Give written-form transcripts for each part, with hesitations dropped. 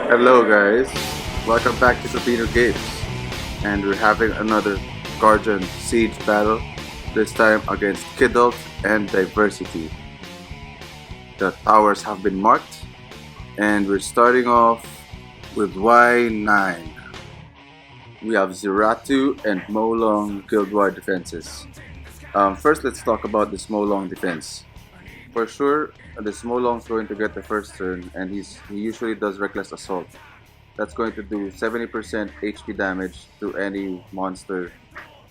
Hello guys, welcome back to Gabino Games, and we're having another Guardian Siege battle, this time against Kidult and Diversity. The towers have been marked, and we're starting off with Y9. We have Zeratu and Molong Guild War defenses. First, let's talk about the Molong defense. For sure, the Molong's going to get the first turn, and he usually does Reckless Assault. That's going to do 70% HP damage to any monster.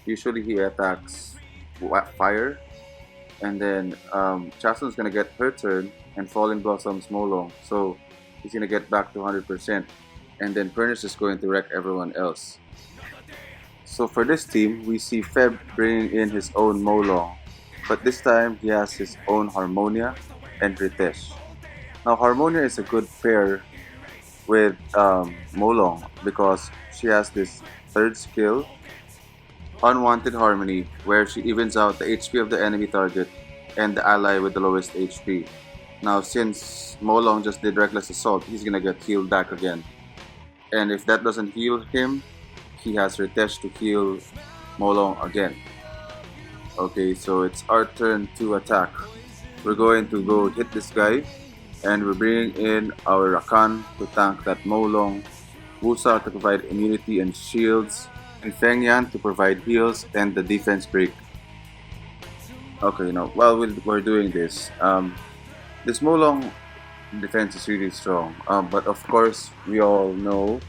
Usually he attacks fire, and then Chasun's gonna get her turn, and Fallen Blossom's Molong, so he's gonna get back to 100%, and then Furnace is going to wreck everyone else. So for this team, we see Feb bringing in his own Molong, but this time he has his own Harmonia and Ritesh. Now Harmonia is a good pair with Molong because she has this third skill, Unwanted Harmony, where she evens out the HP of the enemy target and the ally with the lowest HP. Now since Molong just did Reckless Assault, he's gonna get healed back again. And if that doesn't heal him, he has Ritesh to heal Molong again. Okay, so it's our turn to attack. We're going to go hit this guy, and we're bringing in our Rakan to tank that Molong, Wusa to provide immunity and shields, and Fengyan to provide heals and the defense break. Okay, now while we're doing this, this Molong defense is really strong, but of course we all know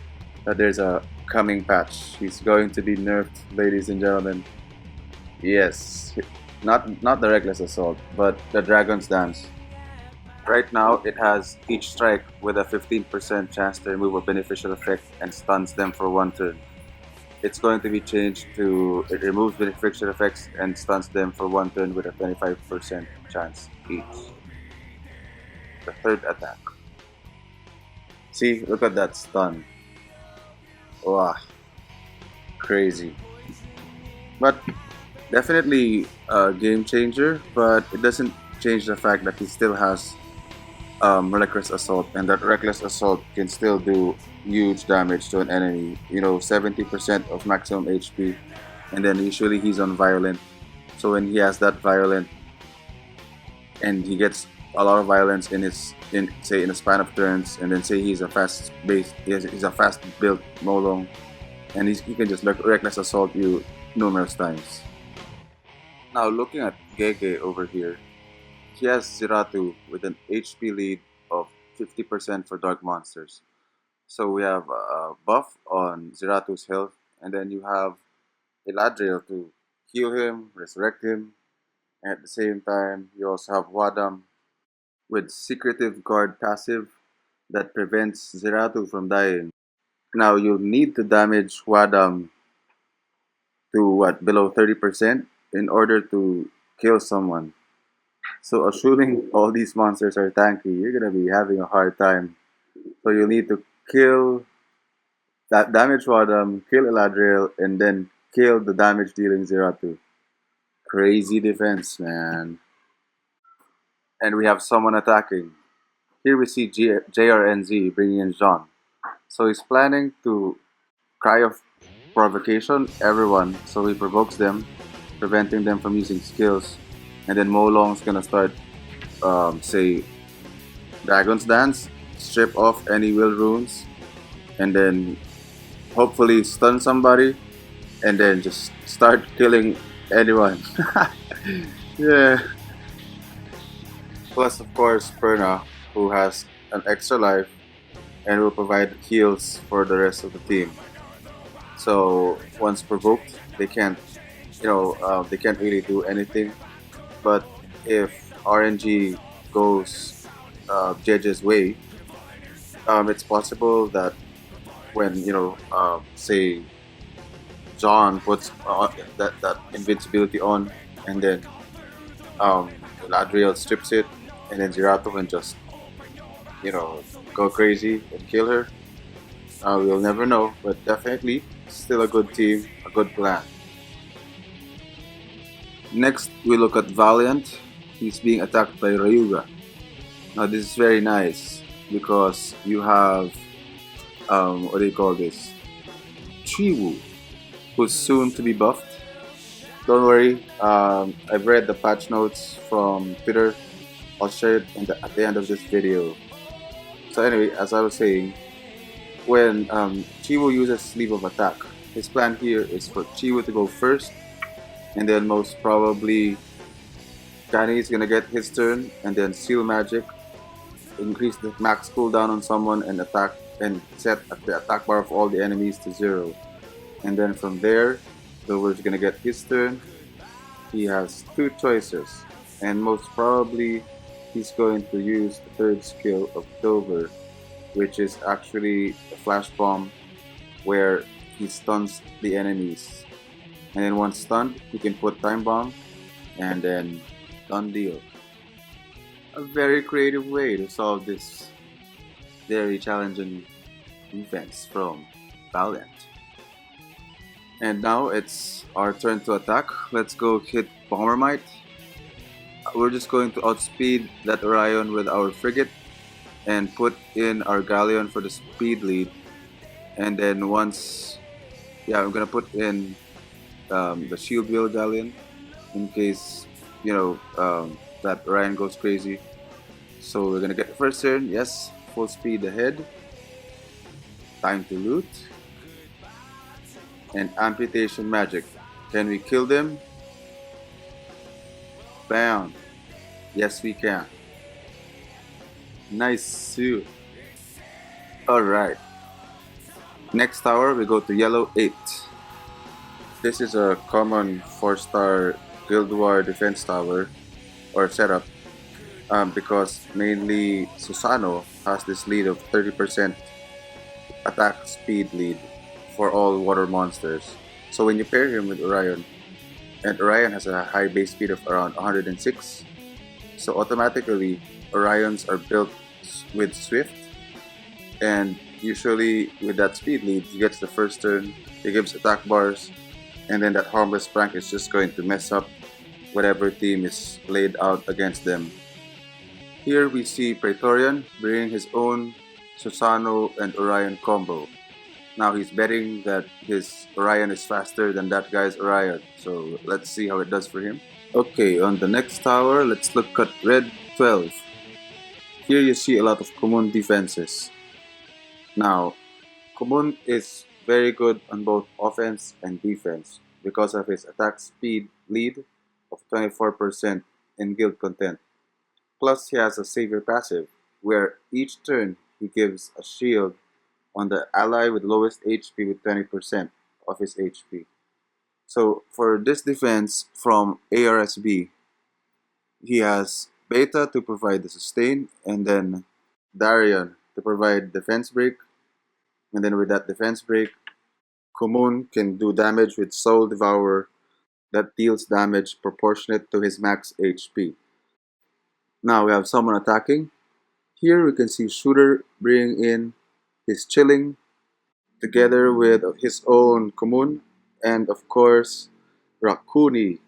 that there's a coming patch. He's going to be nerfed, ladies and gentlemen. Yes, not the Reckless Assault, but the Dragon's Dance. Right now, it has each strike with a 15% chance to remove a beneficial effect and stuns them for one turn. It's going to be changed to it removes beneficial effects and stuns them for one turn with a 25% chance each. The third attack. See, look at that stun. Wow, crazy. But definitely a game changer, but it doesn't change the fact that he still has Reckless Assault, and that Reckless Assault can still do huge damage to an enemy. 70% of maximum HP, and then usually he's on Violent. So when he has that Violent, and he gets a lot of violence in a span of turns, and then say he's a fast built Molong, and he can just Reckless Assault you numerous times. Now looking at Gege over here, he has Zeratu with an HP lead of 50% for Dark Monsters. So we have a buff on Zeratu's health, and then you have Eladriel to heal him, resurrect him, and at the same time you also have Wadam with Secretive Guard passive that prevents Zeratu from dying. Now you'll need to damage Wadam to below 30% in order to kill someone. So assuming all these monsters are tanky, you're gonna be having a hard time. So you need to kill that damage Wadam, kill Eladriel, and then kill the damage dealing Zeratu. Crazy defense, man. And we have someone attacking. Here we see JRNZ bringing in Jean. So he's planning to Cry of Provocation everyone, so he provokes them, preventing them from using skills. And then Molong's gonna start, say, Dragon's Dance, strip off any will runes, and then hopefully stun somebody, and then just start killing anyone. Yeah. Plus, of course, Perna, who has an extra life and will provide heals for the rest of the team. So once provoked, they can't, they can't really do anything. But if RNG goes JJ's way, it's possible that when say John puts that invincibility on, and then Ladriel strips it, and then Zerato can just go crazy and kill her. We'll never know, but definitely still a good team, a good plan. Next, we look at Valiant. He's being attacked by Ryuga. Now, this is very nice because you have what do you call this? Chiwu, who's soon to be buffed. Don't worry, I've read the patch notes from Twitter. I'll share it at the end of this video. So anyway, as I was saying, when Chiwu uses Sleeve of Attack, his plan here is for Chiwu to go first, and then most probably Danny is gonna get his turn, and then Seal Magic, increase the max cooldown on someone and attack and set the attack bar of all the enemies to 0. And then from there, Dover's gonna get his turn. He has 2 choices, and most probably he's going to use the 3rd skill of Dover, which is actually a flash bomb where he stuns the enemies. And then once stunned, he can put time bomb, and then done deal. A very creative way to solve this very challenging defense from Valiant. And now it's our turn to attack. Let's go hit Bomber Might. We're just going to outspeed that Orion with our frigate and put in our galleon for the speed lead. And then once, I'm gonna put in the shield wheel galleon in case that Orion goes crazy. So we're gonna get the first turn. Yes, full speed ahead. Time to loot. And amputation magic. Can we kill them? Bam. Yes, we can. Nice suit. Alright. Next tower, we go to yellow 8. This is a common 4-star Guild War defense tower or setup because mainly Susano has this lead of 30% attack speed lead for all water monsters. So when you pair him with Orion, and Orion has a high base speed of around 106, so automatically Orions are built with Swift, and usually with that speed lead he gets the first turn, he gives attack bars, and then that harmless prank is just going to mess up whatever team is laid out against them. Here we see Praetorian bringing his own Susano and Orion combo. Now he's betting that his Orion is faster than that guy's Orion, so let's see how it does for him. Okay, on the next tower, let's look at red 12. Here you see a lot of Kumun defenses. Now, Kumun is very good on both offense and defense because of his attack speed lead of 24% in guild content. Plus he has a savior passive where each turn he gives a shield on the ally with lowest HP with 20% of his HP. So for this defense from ARSB, he has Beta to provide the sustain, and then Darion to provide defense break, and then with that defense break, Kumun can do damage with Soul Devourer that deals damage proportionate to his max HP. Now we have someone attacking. Here we can see Shooter bringing in his Chilling together with his own Kumun and of course Rakuni.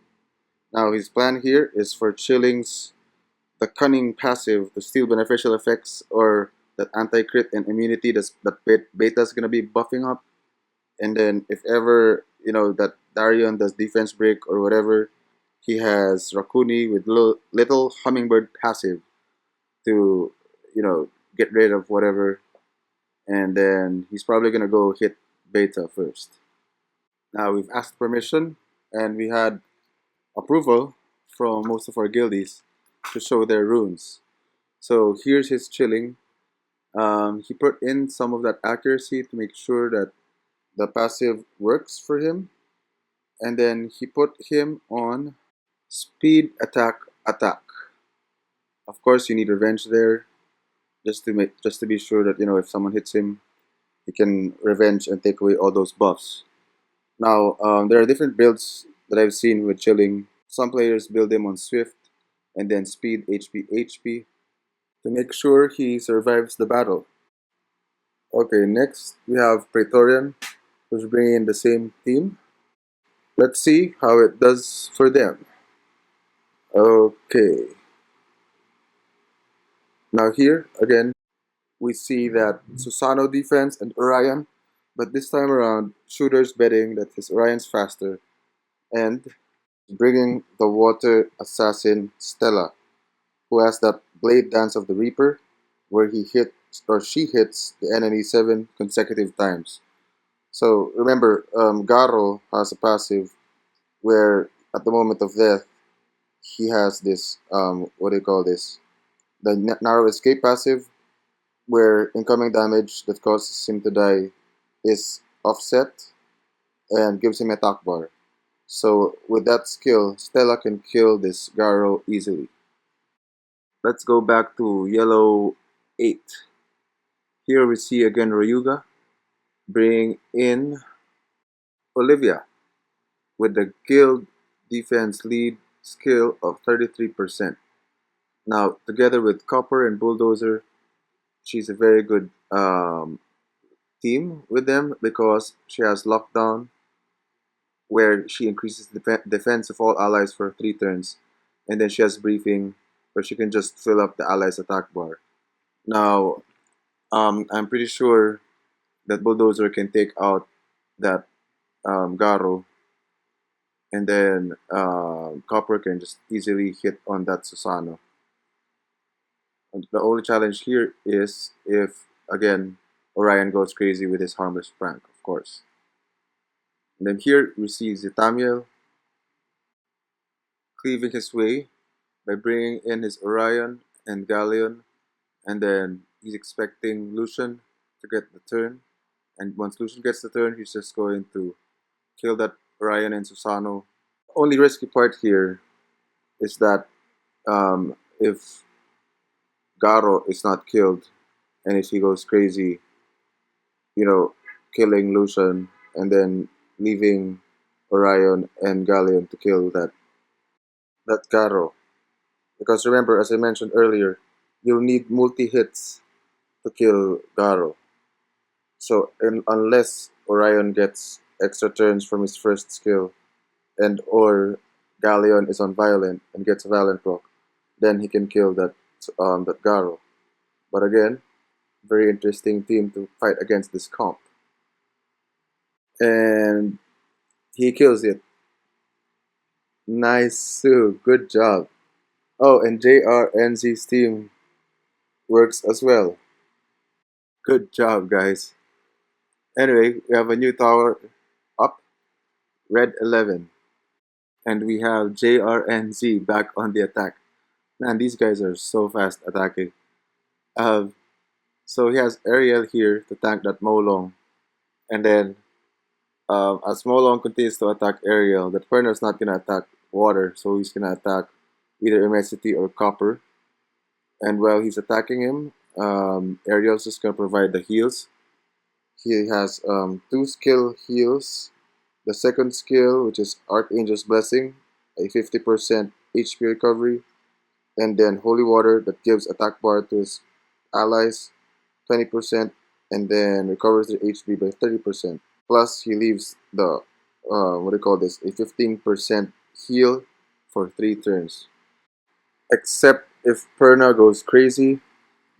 Now his plan here is for Chilling's the Cunning passive to steal beneficial effects or that anti-crit and immunity that Beta is going to be buffing up. And then if ever, that Darion does defense break or whatever, he has Rakuni with little hummingbird passive to, get rid of whatever. And then he's probably going to go hit Beta first. Now we've asked permission and we had approval from most of our guildies to show their runes. So here's his Chilling. He put in some of that accuracy to make sure that the passive works for him. And then he put him on speed attack. Of course you need revenge there just to be sure that if someone hits him, he can revenge and take away all those buffs. Now there are different builds that I've seen with Chilling. Some players build him on Swift and then speed HP to make sure he survives the battle. Okay, next we have Praetorian, who's bringing in the same team. Let's see how it does for them. Okay. Now here, again, we see that Susano defense and Orion, but this time around, Shooter's betting that his Orion's faster and bringing the water assassin Stella, who has that blade dance of the Reaper, where he hits or she hits the enemy 7 consecutive times. So remember, Garo has a passive where at the moment of death, he has this, what do you call this? The narrow escape passive, where incoming damage that causes him to die is offset and gives him attack bar. So with that skill, Stella can kill this Garo easily. Let's go back to yellow 8. Here we see again Ryuga bring in Olivia with the guild defense lead skill of 33%. Now, together with Copper and Bulldozer, she's a very good team with them because she has Lockdown, where she increases the defense of all allies for 3 turns, and then she has Briefing, where she can just fill up the allies' attack bar. Now, I'm pretty sure that Bulldozer can take out that Garo, and then Copper can just easily hit on that Susano. And the only challenge here is if, again, Orion goes crazy with his harmless prank, of course. And then here we see Zitamiel cleaving his way by bringing in his Orion and Galleon, and then he's expecting Lucian to get the turn. And once Lucian gets the turn, he's just going to kill that Orion and Susano. Only risky part here is that if Garo is not killed, and if he goes crazy, killing Lucian and then leaving Orion and Galleon to kill that Garo. Because remember, as I mentioned earlier, you'll need multi-hits to kill Garo. So unless Orion gets extra turns from his first skill, and or Galleon is on Violent and gets a Violent proc, then he can kill that Garo. But again, very interesting team to fight against this comp. And he kills it. Nice, Sue. Good job. Oh, and JRNZ's team works as well. Good job, guys. Anyway, we have a new tower up, red 11. And we have JRNZ back on the attack. Man, these guys are so fast attacking. So he has Ariel here to tank that Molong. And then, as Molong continues to attack Ariel, that Perna's not going to attack water. So he's going to attack either Immensity or Copper. And while he's attacking him, Ariel's just going to provide the heals. He has 2 skill heals. The second skill, which is Archangel's Blessing, a 50% HP recovery. And then Holy Water that gives attack bar to his allies, 20%, and then recovers their HP by 30%. Plus, he leaves the, a 15% heal for 3 turns. Except if Perna goes crazy,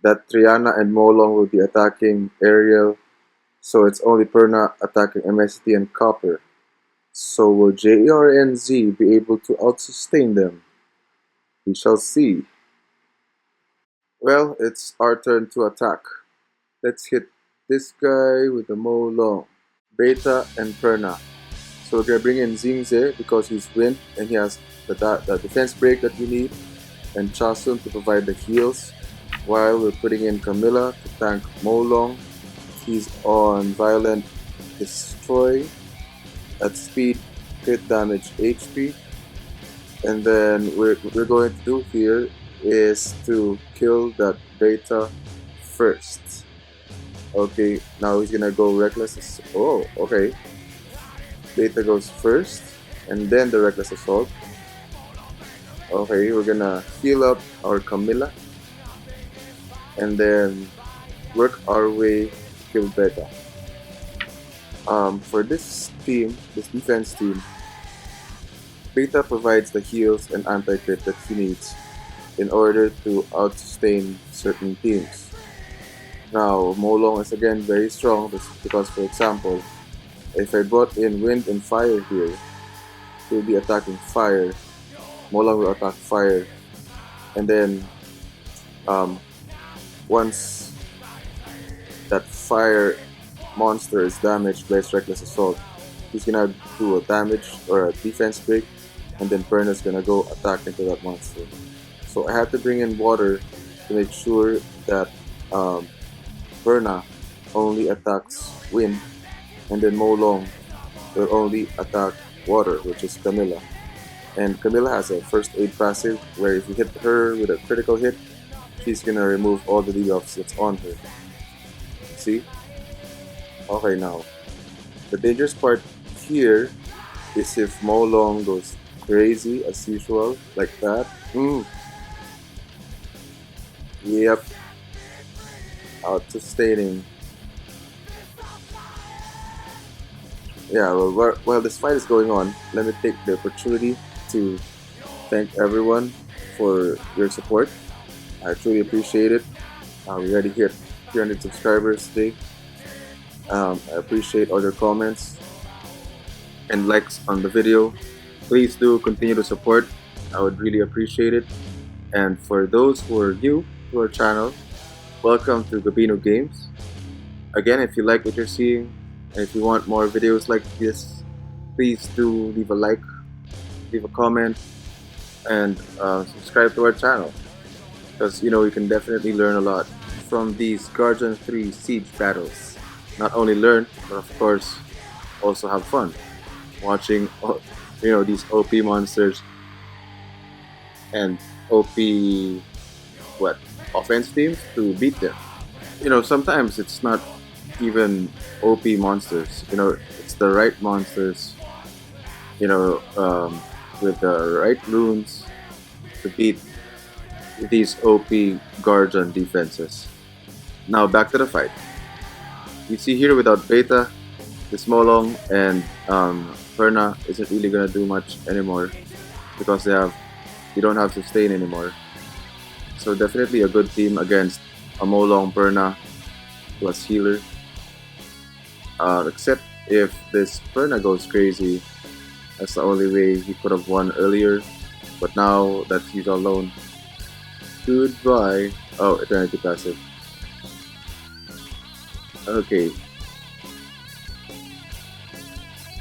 that Triana and Molong will be attacking Ariel. So it's only Perna attacking MST and Copper. So will JRNZ be able to outsustain them? We shall see. Well, it's our turn to attack. Let's hit this guy with the Molong, Beta, and Perna. So we're gonna bring in Zingze because he's wind and he has the defense break that we need, and Chasun to provide the heals, while we're putting in Camilla to tank Molong. He's on Violent Destroy at speed, crit damage, HP. And then what we're going to do here is to kill that Beta first. Okay, now he's gonna go Reckless. Oh, okay. Beta goes first, and then the Reckless Assault. Okay, we're gonna heal up our Camilla, and then work our way to kill Beta. For this team, this defense team, Beta provides the heals and anti-crit that he needs in order to outsustain certain teams. Now, Molong is again very strong because, for example, if I brought in wind and fire here, he'll be attacking fire. Molong will attack fire, and then um, once that fire monster is damaged by his reckless assault, he's gonna do a damage or a defense break, and then Perna's gonna go attack into that monster. So I had to bring in water to make sure that um, Perna only attacks wind, and then Molong will only attack water, which is Camilla. And Camilla has a first aid passive where if you hit her with a critical hit, she's gonna remove all the debuffs that's on her. See? Okay, now the dangerous part here is if Molong goes crazy as usual, like that. Yep, out sustaining. Yeah, well, while this fight is going on, let me take the opportunity to thank everyone for your support. I truly appreciate it. We already hit 300 subscribers today. I appreciate all your comments and likes on the video. Please do continue to support. I would really appreciate it. And for those who are new to our channel, welcome to Gabino Games. Again, if you like what you're seeing, and if you want more videos like this, please do leave a like, leave a comment, and subscribe to our channel. Because, you know, you can definitely learn a lot from these Guardian 3 siege battles. Not only learn, but of course, also have fun watching, you know, these OP monsters and OP offense teams to beat them. You know, sometimes it's not even OP monsters. You know, it's the right monsters. You know, with the right runes to beat these OP Guardian defenses. Now back to the fight. You see here without Beta, this Molong and Perna isn't really gonna do much anymore because they don't have sustain anymore. So definitely a good team against a Molong Perna plus healer. Except if this Perna goes crazy, that's the only way he could have won earlier. But now that he's alone, goodbye. Oh, Eternity passive. Okay.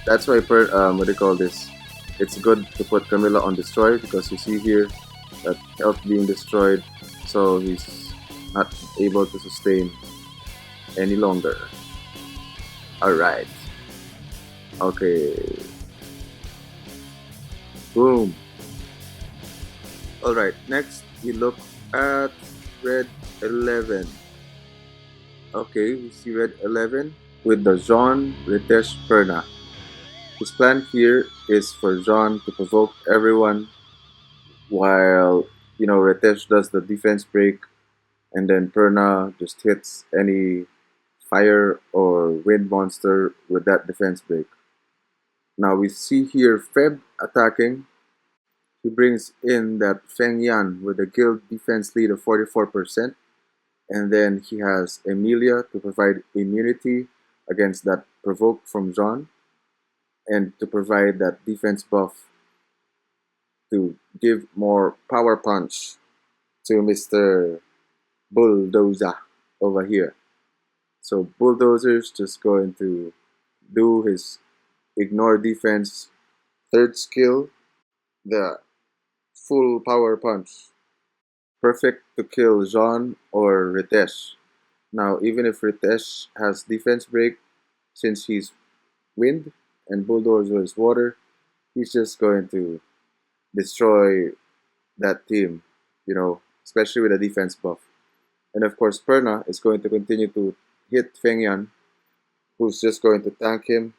That's why what do you call this? It's good to put Camilla on destroy because you see here that health being destroyed, so he's not able to sustain any longer. Alright. Okay. Boom. Alright, next we look at red 11. Okay, we see red 11 with the Jean Ritesh Perna. His plan here is for Jean to provoke everyone while, you know, Ritesh does the defense break and then Perna just hits any fire or wind monster with that defense break. Now we see here Feb attacking. He brings in that Feng Yan with a guild defense lead of 44%. And then he has Emilia to provide immunity against that provoke from Jean. And to provide that defense buff to give more power punch to Mr. Bulldozer over here. So Bulldozer's just going to do his ignore defense third skill, the full power punch. Perfect to kill Jean or Ritesh. Now, even if Ritesh has defense break, since he's wind and Bulldozer is water, he's just going to destroy that team, you know, especially with a defense buff. And of course, Perna is going to continue to hit Feng Yan, who's just going to tank him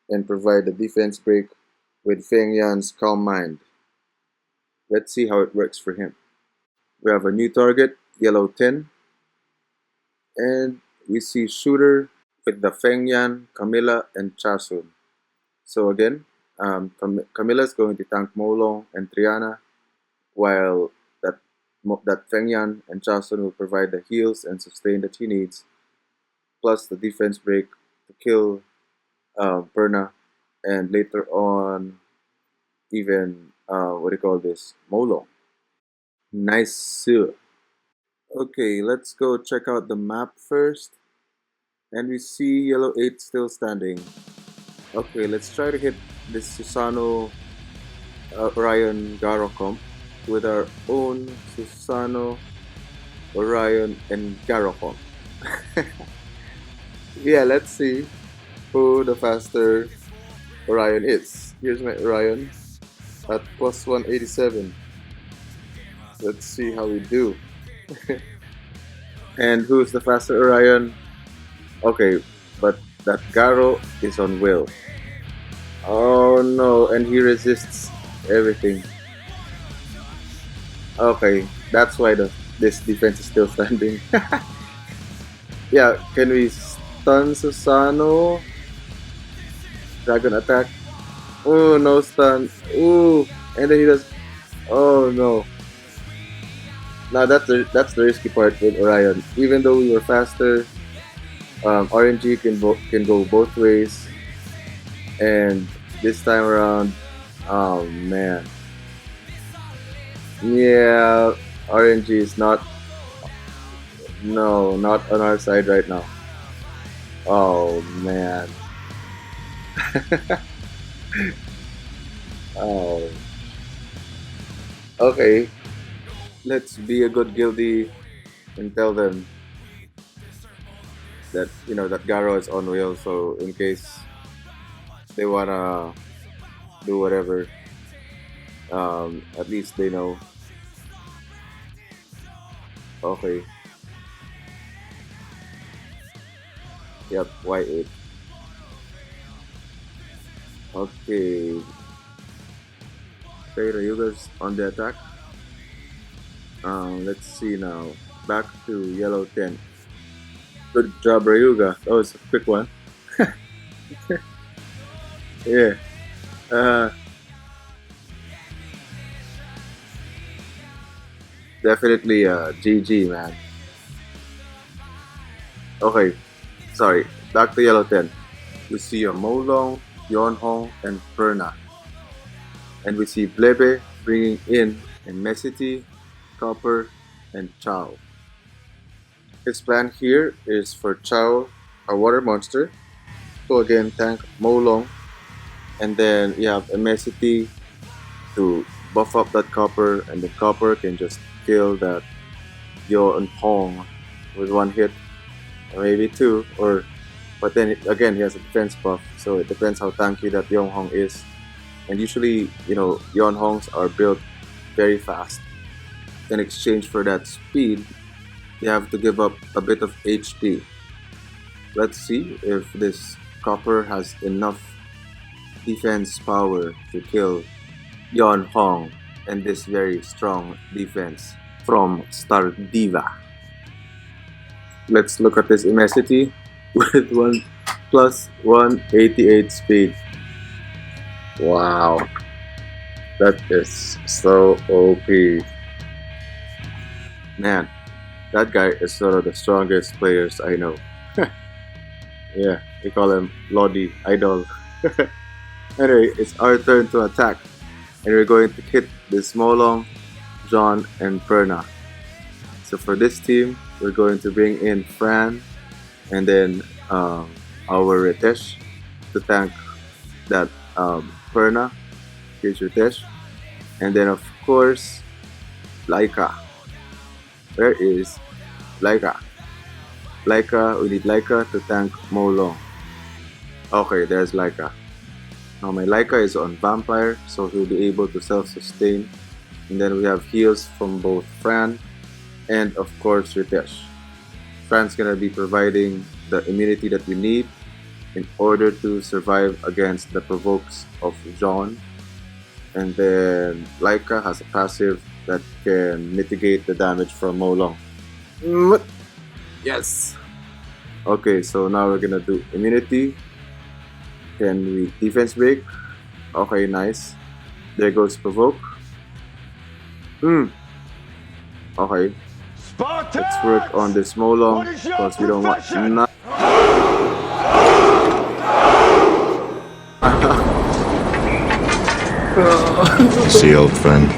and provide the defense break with Feng Yan's Calm Mind. Let's see how it works for him. We have a new target, yellow 10, and we see Shooter with the Feng Yan, Camilla, and Chasun. So again, Camilla is going to tank Molong and Triana, while that Feng Yan and Chasun will provide the heals and sustain that he needs plus the defense break to kill Perna, and later on even what do you call this, Molo. Nice. Okay, let's go check out the map first, and we see yellow 8 still standing. Okay, let's try to hit this Susano Orion Garo comp with our own Susano Orion and Garo comp. Yeah, let's see who the faster Orion is. Here's my Orion at plus 187. Let's see how we do. And who's the faster Orion? Okay, but that Garo is on Will. Oh no, and he resists everything. Okay, that's why this defense is still standing. Yeah, can we stun Susano? Dragon attack. Oh, no stun. Ooh, and then he does. Oh no. Now that's the risky part with Orion. Even though we were faster, RNG can go both ways, and this time around, oh man, yeah, RNG is not on our side right now. Oh man. Oh, okay. Let's be a good guildie and tell them that that Garo is on wheel. So in case they wanna do whatever, at least they know. Okay. Yep. Y8. Okay. Okay, Ryuga's on the attack. Let's see now. Back to yellow 10. Good job, Ryuga. That was a quick one. Yeah. Uh, Definitely GG, man. Okay. Sorry. Back to yellow 10. We see a Molong, Yonhong, and Perna. And we see Blebe bringing in Immensity, Copper, and Chow. His plan here is for Chow, a water monster, to again tank Molong, and then you have Immensity to buff up that Copper, and the Copper can just kill that Yonhong with one hit, or maybe two, but then again he has a defense buff, so it depends how tanky that Yonhong is. And usually, Yonhongs are built very fast. In exchange for that speed, you have to give up a bit of HP. Let's see if this Copper has enough defense power to kill Yonhong and this very strong defense from Star Diva. Let's look at this Immensity with 1 plus 188 speed. Wow, that is so OP. Man, that guy is one of the strongest players I know. Yeah, we call him Lodi Idol. Anyway, it's our turn to attack, and we're going to hit this Molong, John, and Perna. So for this team, we're going to bring in Fran, and then our Ritesh to tank that Perna. Here's Ritesh, and then of course Laika. Where is Laika? Laika, we need Laika to tank Molong. Okay, there's Laika. Now my Laika is on Vampire, so he'll be able to self-sustain. And then we have heals from both Fran and of course Ritesh. Fran's gonna be providing the immunity that we need in order to survive against the provokes of John. And then Laika has a passive that can mitigate the damage from Molong. Yes! Okay, so now we're gonna do immunity. Can we defense break? Okay, nice. There goes provoke. Okay. Let's work on this Molong because we don't want none. See, old friend,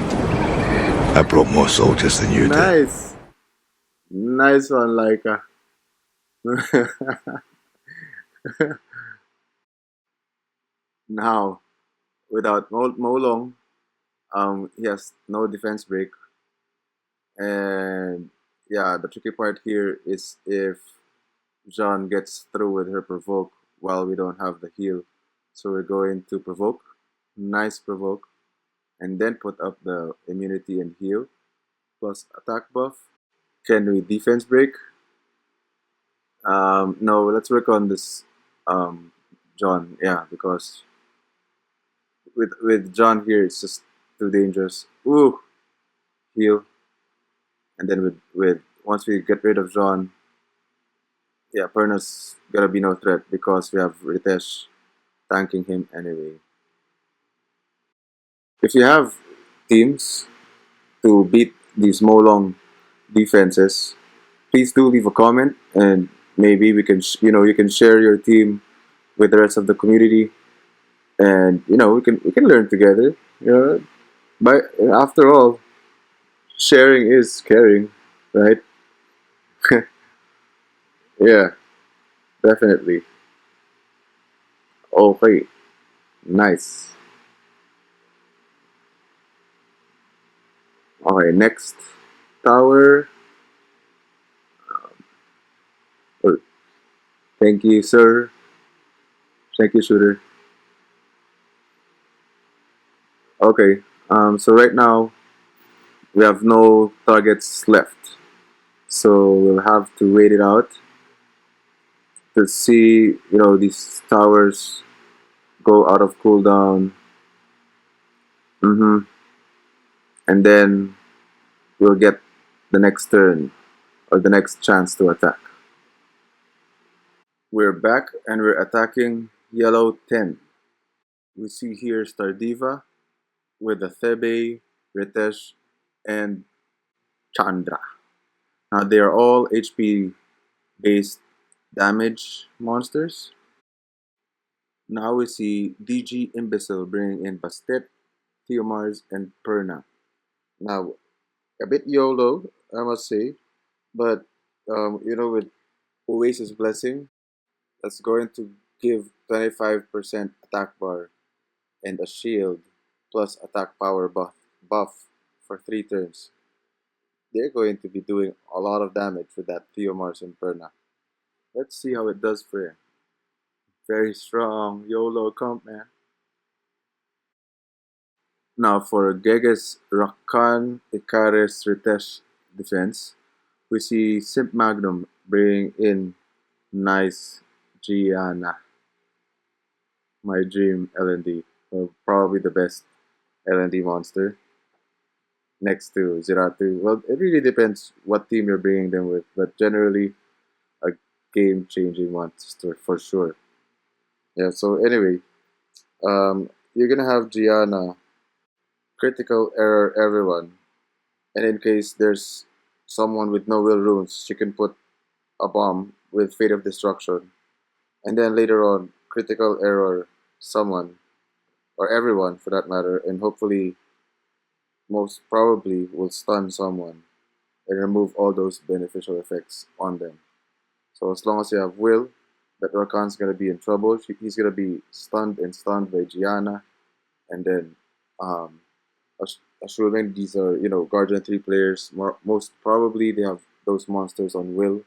I brought more soldiers than you did. Nice. Nice one, Laika. Now, without Molong, he has no defense break. And yeah, the tricky part here is if John gets through with her provoke while we don't have the heal. So we're going to provoke. Nice provoke. And then put up the immunity and heal plus attack buff. Can we defense break? No, let's work on this John. Yeah, because with John here, it's just too dangerous. Ooh, heal. And then with once we get rid of John, yeah, Perna's gonna be no threat because we have Ritesh tanking him anyway. If you have teams to beat these Molong defenses, please do leave a comment and maybe we can you can share your team with the rest of the community and we can learn together. But after all, sharing is caring, right? Yeah, definitely. Okay, nice. Okay, next tower. Oh, thank you, sir. Thank you, shooter. Okay, so right now we have no targets left, so we'll have to wait it out to see these towers go out of cooldown. Mm-hmm. And then we'll get the next turn or the next chance to attack. We're back and we're attacking yellow 10. We see here Stardiva with the Thebe, Ritesh, and Chandra. Now they are all HP based damage monsters. Now we see DG Imbecile bringing in Bastet, Theomars, and Perna. Now, a bit YOLO, I must say, but with Oasis Blessing, that's going to give 25% attack bar and a shield plus attack power buff for 3 turns. They're going to be doing a lot of damage with that Theomars and Perna. Let's see how it does for him. Very strong YOLO comp, man. Now for Geges Rakan Icaris Ritesh defense, we see Simp Magnum bringing in nice Gianna, my dream LND. Well, probably the best LND monster next to Zeratu. Well, it really depends what team you're bringing them with, but generally a game-changing monster for sure. Yeah. So anyway, you're gonna have Gianna critical error everyone, and in case there's someone with no will runes, she can put a bomb with Fate of Destruction, and then later on critical error someone or everyone for that matter, and hopefully most probably will stun someone and remove all those beneficial effects on them. So as long as you have will, that Rakan's gonna be in trouble. He's gonna be stunned by Gianna, and then um, assuming these are Guardian 3 players, most probably they have those monsters on will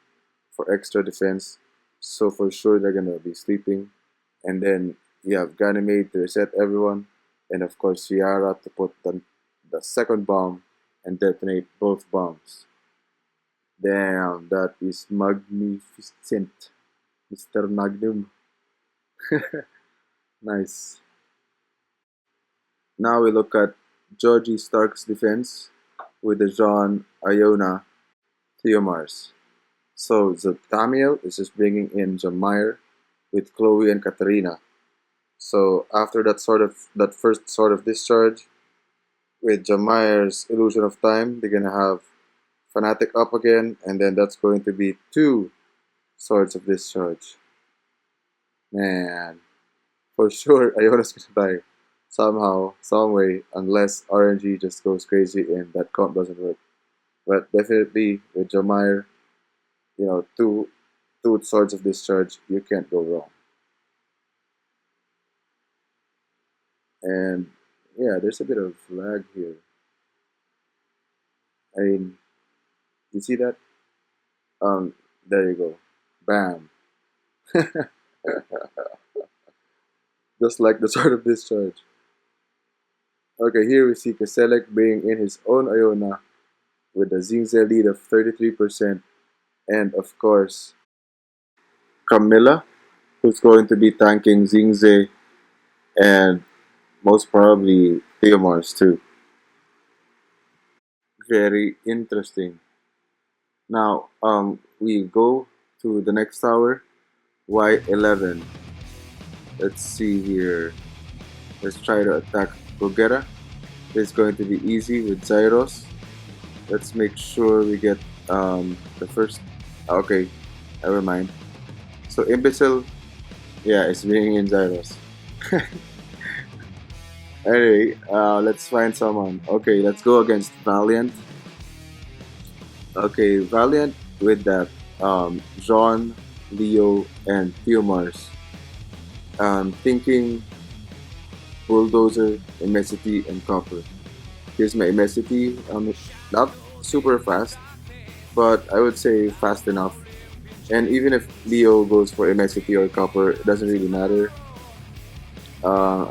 for extra defense. So for sure they're gonna be sleeping, and then you have Ganymede to reset everyone, and of course Ciara to put the second bomb and detonate both bombs. Damn, that is magnificent, Mr. Magnum. Nice. Now we look at Georgie Stark's defense with the John Iona Theomars. So Tamiel is just bringing in Jamire with Chloe and Katarina. So after that first sort of discharge with Jamire's Illusion of Time, they're gonna have Fanatic up again, and then that's going to be two Swords of Discharge. Man, for sure, Iona's gonna die somehow, some way, unless RNG just goes crazy and that comp doesn't work. But definitely with Jamire, two Swords of Discharge, you can't go wrong. And yeah, there's a bit of lag here. I mean, you see that? Um, there you go. Bam. Just like the Sword of Discharge. Okay, here we see Kaselek bringing in his own Iona with a Xingze lead of 33%, and of course, Camilla, who's going to be tanking Xingze and most probably Theomars too. Very interesting. Now, we go to the next tower, Y11. Let's see here. Let's try to attack Gogeta. This is going to be easy with Zyros. Let's make sure we get the first. Okay, never mind. So Imbecile, yeah, is bringing in Zyros. Anyway, let's find someone. Okay, let's go against Valiant. Okay, Valiant with that Jean, Leo, and Theomars. Thinking Bulldozer, Immensity, and Copper. Here's my Immensity. Not super fast, but I would say fast enough. And even if Leo goes for Immensity or Copper, it doesn't really matter.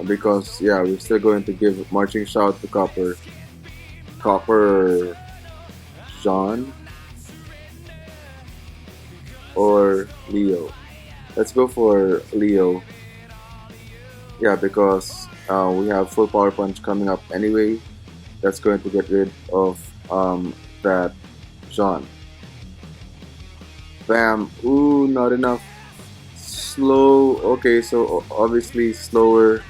Because yeah, we're still going to give Marching Shout to Copper. Copper John or Leo. Let's go for Leo. Yeah, because we have full power punch coming up anyway. That's going to get rid of that John. Bam. Ooh, not enough. Slow. Okay, so obviously slower,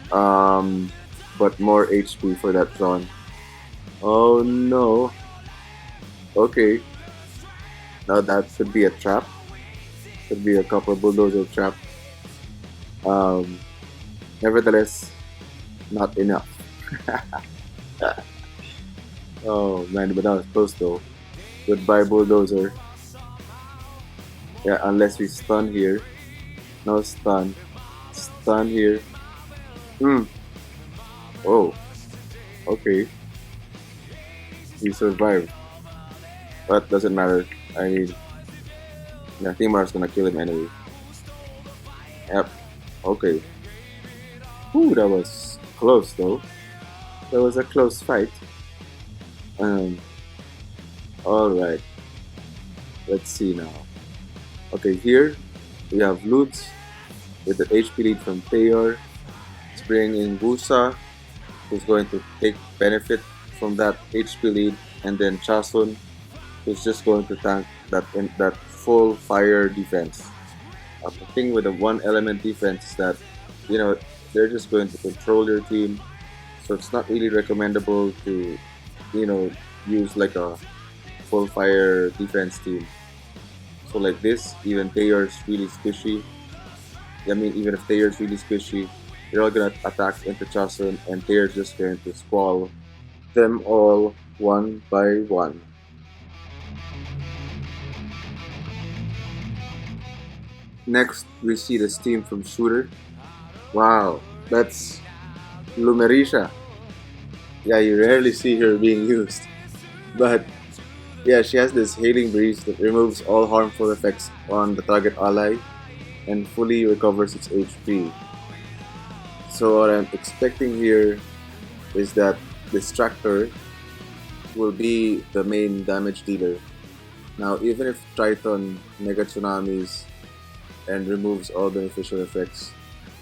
but more HP for that John. Oh no. Okay. Now that should be a trap. Could be a Copper Bulldozer trap. Nevertheless, not enough. Oh man, but that was close though. Goodbye Bulldozer. Yeah, unless we stun here. No stun. Stun here. Oh. Okay. We survived. But doesn't matter. I mean, yeah, Timar's gonna kill him anyway. Yep. Okay. Ooh, that was close though. That was a close fight. Alright. Let's see now. Okay, here we have Lutz with the HP lead from Tayor. Let's bring in Gusa, who's going to take benefit from that HP lead, and then Chasun, who's just going to tank that full fire defense. The thing with the one element defense is that, they're just going to control your team, so it's not really recommendable to, use like a full fire defense team. So like this, even Tayor's really squishy. I mean, even if Tayor's really squishy, they're all gonna attack into Chasun, and Tayor's just going to squall them all one by one. Next, we see this team from Shooter. Wow, that's Lumerisha. Yeah, you rarely see her being used. But yeah, she has this Hailing Breeze that removes all harmful effects on the target ally and fully recovers its HP. So what I'm expecting here is that Distractor will be the main damage dealer. Now, even if Triton Mega Tsunamis and removes all beneficial effects,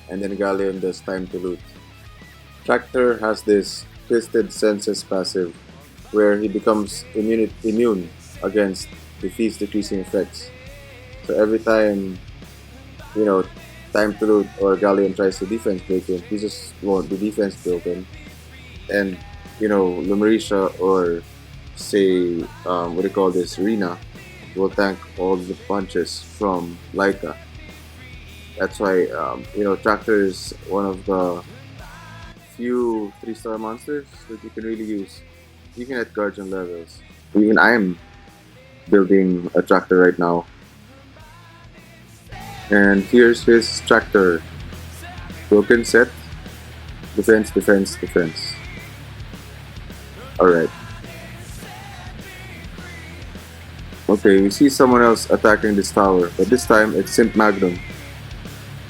and then Galleon does Time to Loot, Tractor has this Twisted Senses passive where he becomes immune against defeat's decreasing effects. So every time, Time to Loot or Galleon tries to defense break him, he just won't be defense broken. And, Lumerisha or say, what do you call this, Rina, will tank all the punches from Laika. That's why, Tractor is one of the few 3-star monsters that you can really use, even at Guardian levels. Even I am building a Tractor right now. And here's his Tractor. Broken set. Defense, defense, defense. Alright. Okay, we see someone else attacking this tower, but this time it's Simp Magnum.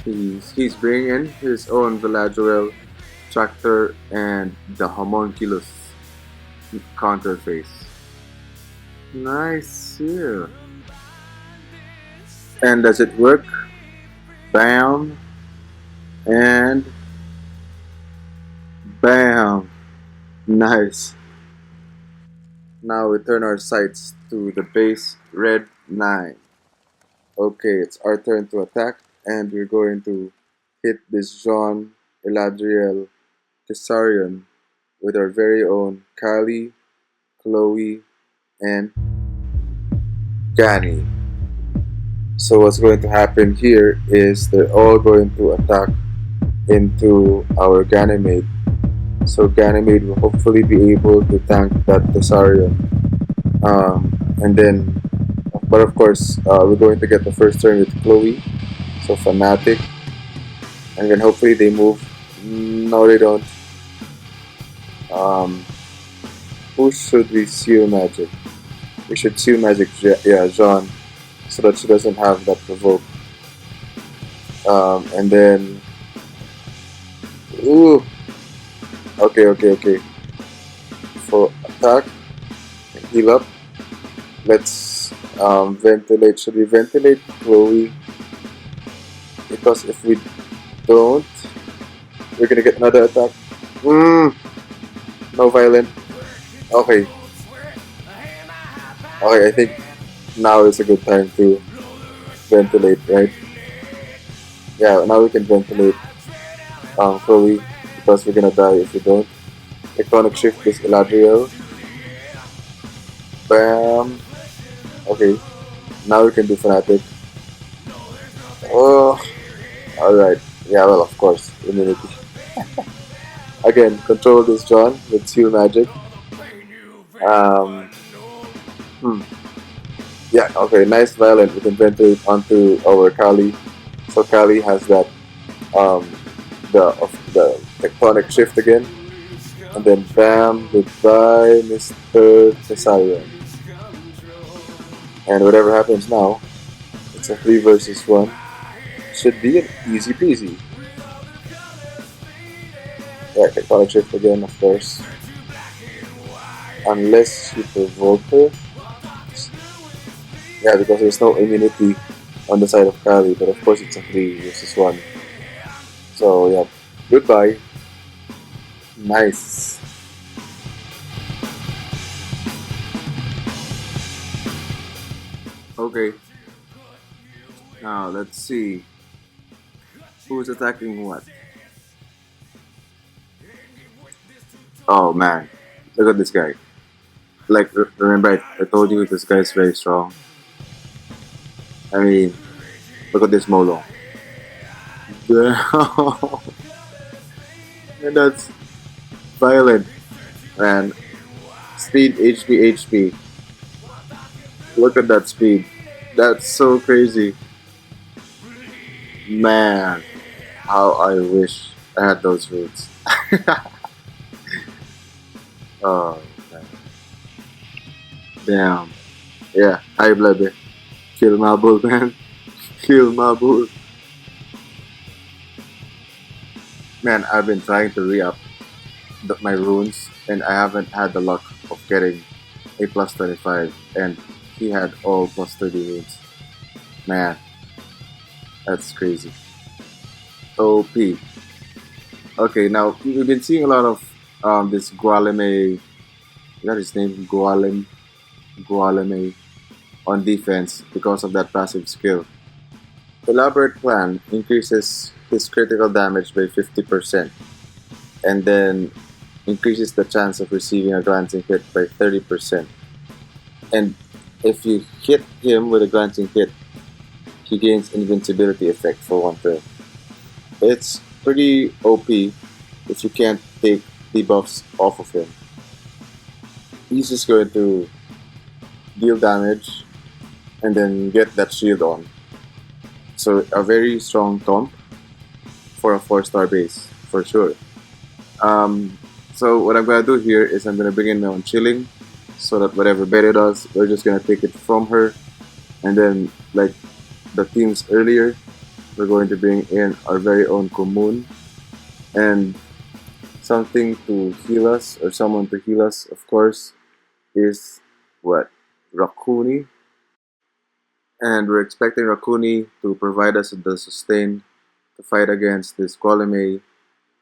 He's bringing in his own Galadriel, Tractor, and the Homunculus counter face. Nice here. And does it work? Bam. And bam. Nice. Now we turn our sights to the base red 9. Okay, it's our turn to attack, and we're going to hit this Jean Eladriel Thessarion with our very own Kali, Chloe, and Gani. So what's going to happen here is they're all going to attack into our Ganymede. So Ganymede will hopefully be able to tank that Thessarion. And then, but of course, we're going to get the first turn with Chloe. So Fanatic. And then hopefully they move. No, they don't. Who should we seal magic? We should seal magic, yeah, Jean, so that she doesn't have that provoke. And then, ooh, okay. For attack, heal up. Let's ventilate. Should we ventilate Chloe? Because if we don't, we're gonna get another attack. No violent. Okay, I think now is a good time to ventilate, right? Yeah, now we can ventilate Chloe, because we're gonna die if we don't. Tectonic shift is Eladriel. Bam. Okay, now we can do Fanatic. Oh, alright. Yeah, well, of course, immunity. Again, control this John with Seal Magic. Yeah, okay, nice violent. We can ventilate onto our Kali. So Kali has that the tectonic shift again. And then bam, goodbye, Mr. Thessarion. And whatever happens now, it's a 3 versus 1. Should be an easy peasy. Yeah, tectonic shift again, of course. Unless you provoke her. Yeah, because there's no immunity on the side of Kali, but of course it's a 3 versus 1. So yeah, goodbye. Nice. Okay. Now let's see who's attacking what. Oh man, look at this guy. Like, remember I told you this guy is very strong. I mean, look at this Molo. And that's violent. Man, speed, HP. Look at that speed. That's so crazy. Man, how I wish I had those roots. Oh, man. Damn. Yeah, high blood. Kill my bull, man. Kill my bull. Man, I've been trying to re-up my runes, and I haven't had the luck of getting a plus 25, and he had all plus 30 runes. Man, that's crazy. OP. Okay, now we've been seeing a lot of this Gualeme, is that his name? Gualeme on defense because of that passive skill. Elaborate Plan increases his critical damage by 50%, and then increases the chance of receiving a glancing hit by 30%. And if you hit him with a glancing hit, he gains invincibility effect for 1 turn. It's pretty OP if you can't take debuffs off of him. He's just going to deal damage and then get that shield on. So a very strong taunt for a 4-star base, for sure. So what I'm gonna do here is I'm gonna bring in my own chilling, so that whatever Betty does, we're just gonna take it from her, and then like the teams earlier, we're going to bring in our very own Commune, and something to heal us, or someone to heal us, of course, is what? Rakuni. And we're expecting Rakuni to provide us with the sustain to fight against this Goleme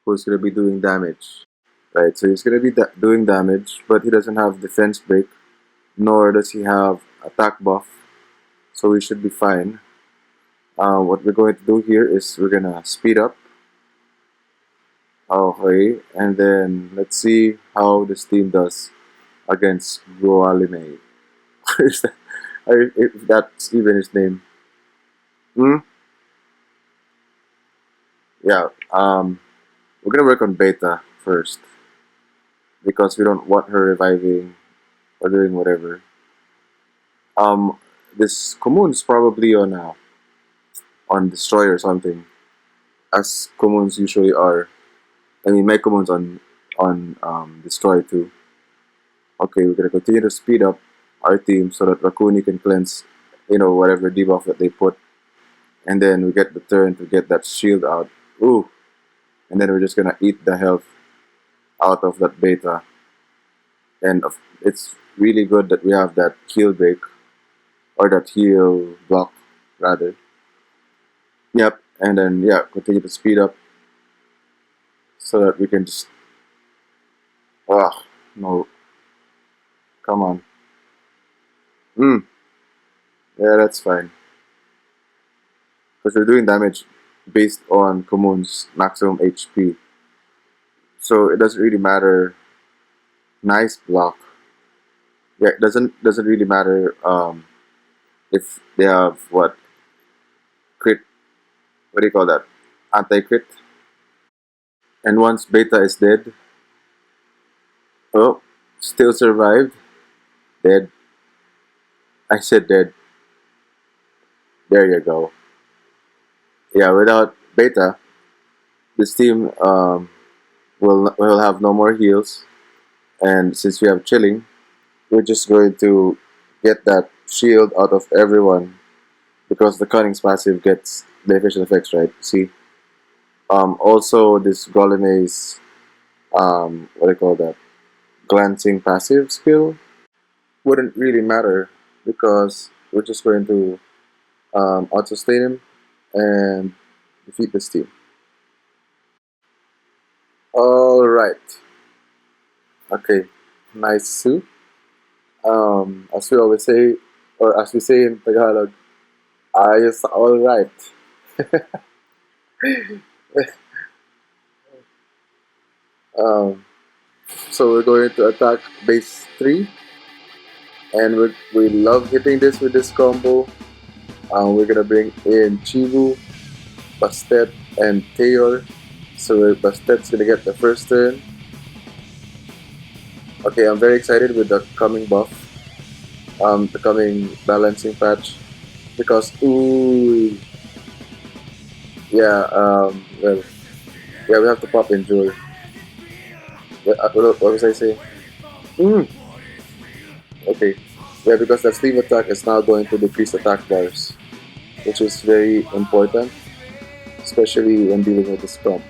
who's going to be doing damage. Right, so he's going to be doing damage, but he doesn't have defense break, nor does he have attack buff, so we should be fine. What we're going to do here is we're going to speed up. Okay, and then let's see how this team does against Goleme. If that's even his name. Hmm? Yeah, we're gonna work on Beta first because we don't want her reviving or doing whatever. Um, this Commune's probably on Destroy or something, as Communes usually are. I mean, my Commune's on Destroy too. Okay, we're gonna continue to speed up our team so that Rakuni can cleanse, whatever debuff that they put, and then we get the turn to get that shield out. Ooh, and then we're just gonna eat the health out of that Beta. And it's really good that we have that heal break, or that heal block rather. Yep, and then yeah, continue to speed up so that we can just. Ah, no, come on. Yeah, that's fine because we're doing damage based on Commune's maximum HP, so it doesn't really matter. Nice block. Yeah, it doesn't really matter if they have what crit. What do you call that? Anti crit. And once Beta is dead, oh, still survived. Dead. I said dead. There you go. Yeah, without Beta, this team will have no more heals, and since we have chilling, we're just going to get that shield out of everyone because the Cunning's passive gets beneficial effects, right? See. Also, this Goleme's what do you call that? Glancing passive skill wouldn't really matter because we're just going to out-sustain him and defeat this team. Alright. Okay. Nice suit. As we always say, or as we say in Tagalog, ayos alright. um, so we're going to attack base 3, and we love hitting this with this combo. We're gonna bring in Chibu, Bastet, and Tayor. So Bastet's gonna get the first turn. Okay, I'm very excited with the coming buff, the coming balancing patch, because ooh, yeah, well, yeah, we have to pop Endure. What was I saying? Okay, yeah, because that sleeve attack is now going to decrease attack bars, which is very important, especially when dealing with this comp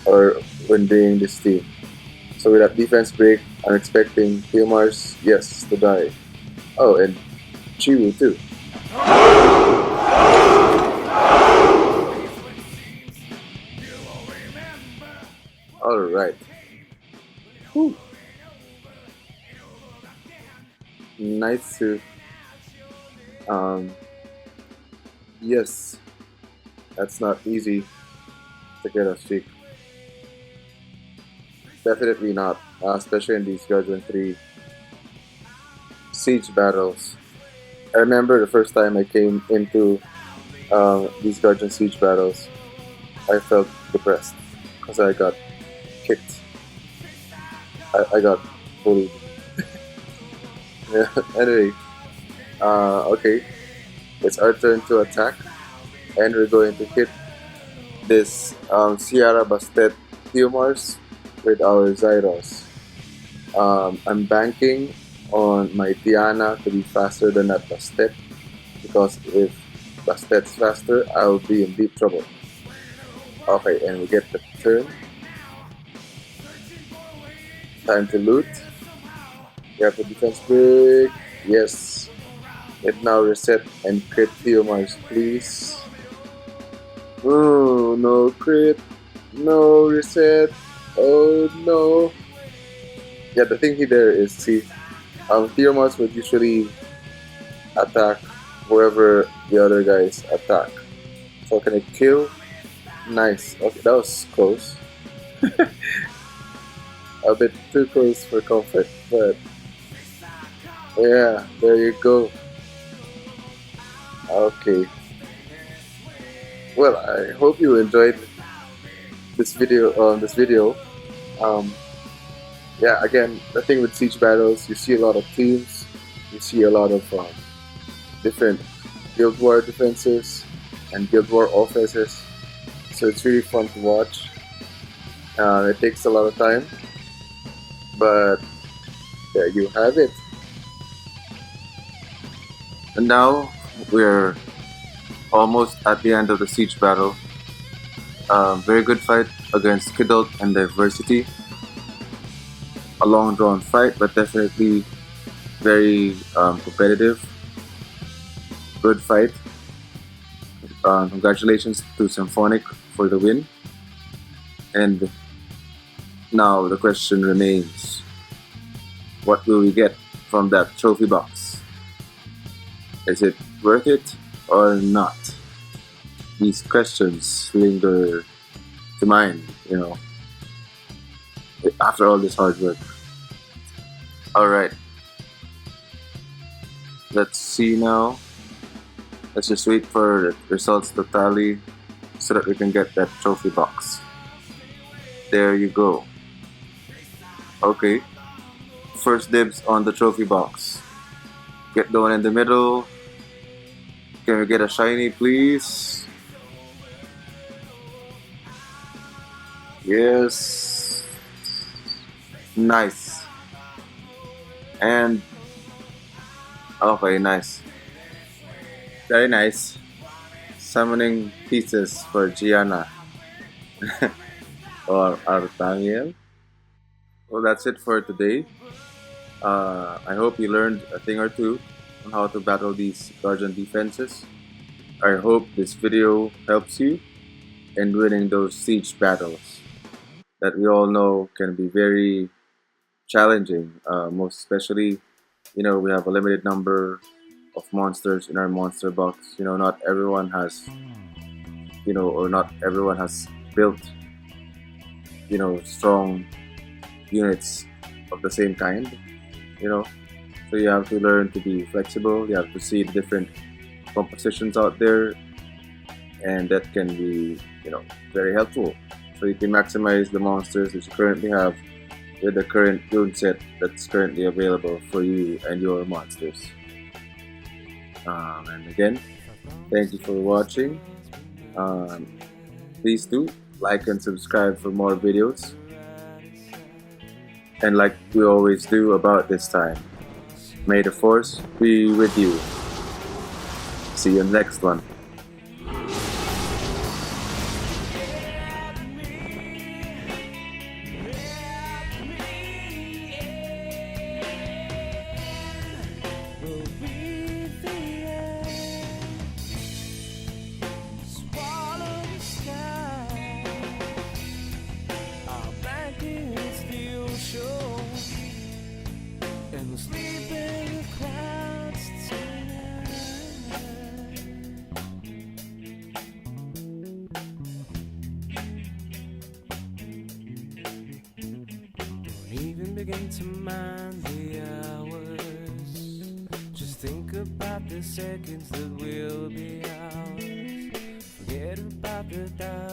or when being this team. So with that defense break, I'm expecting Theomars, yes, to die. Oh, and Chiwu too. Alright. Nice to yes, that's not easy to get a streak. Definitely not, especially in these Guardian 3. siege battles. I remember the first time I came into these Guardian siege battles, I felt depressed because I got kicked. I got bullied. Yeah, anyway, okay, it's our turn to attack, and we're going to hit this Sierra Bastet Theomars with our Zyros. I'm banking on my Diana to be faster than that Bastet, because if Bastet's faster, I'll be in deep trouble. Okay, and we get the turn. Time to loot. We have the defense break. Yes. It now reset and crit Theomars, please. Oh, no crit. No reset. Oh no. Yeah, the thing here there is, see, Theomars would usually attack wherever the other guys attack. So can I kill? Nice. Okay, that was close. A bit too close for comfort, but yeah, there you go. Okay. Well, I hope you enjoyed this video. Yeah, again, the thing with siege battles, you see a lot of teams, you see a lot of different Guild War defenses and Guild War offenses. So it's really fun to watch. It takes a lot of time, but there you have it. And now we're almost at the end of the siege battle. Very good fight against Kidult and Diversity. A long drawn fight, but definitely very competitive. Good fight. Congratulations to Symphonic for the win. And now the question remains, what will we get from that trophy box? Is it worth it or not? These questions linger to mind, after all this hard work. Alright. Let's see now. Let's just wait for the results to tally so that we can get that trophy box. There you go. Okay. First dibs on the trophy box. Get the one in the middle. Can we get a shiny, please? Yes. Nice. And okay, nice. Very nice. Summoning pieces for Gianna or Artangel. Well, that's it for today. I hope you learned a thing or two on how to battle these Guardian defenses. I hope this video helps you in winning those siege battles that we all know can be very challenging, most especially, we have a limited number of monsters in our monster box. Not everyone has, or not everyone has built, strong units of the same kind, so you have to learn to be flexible. You have to see the different compositions out there, and that can be, very helpful. So you can maximize the monsters that you currently have with the current build set that's currently available for you and your monsters. And again, thank you for watching. Please do like and subscribe for more videos. And like we always do about this time, may the force be with you. See you in the next one. Sleeping clouds tonight. Don't even begin to mind the hours. the seconds that will be ours. Forget about the doubt.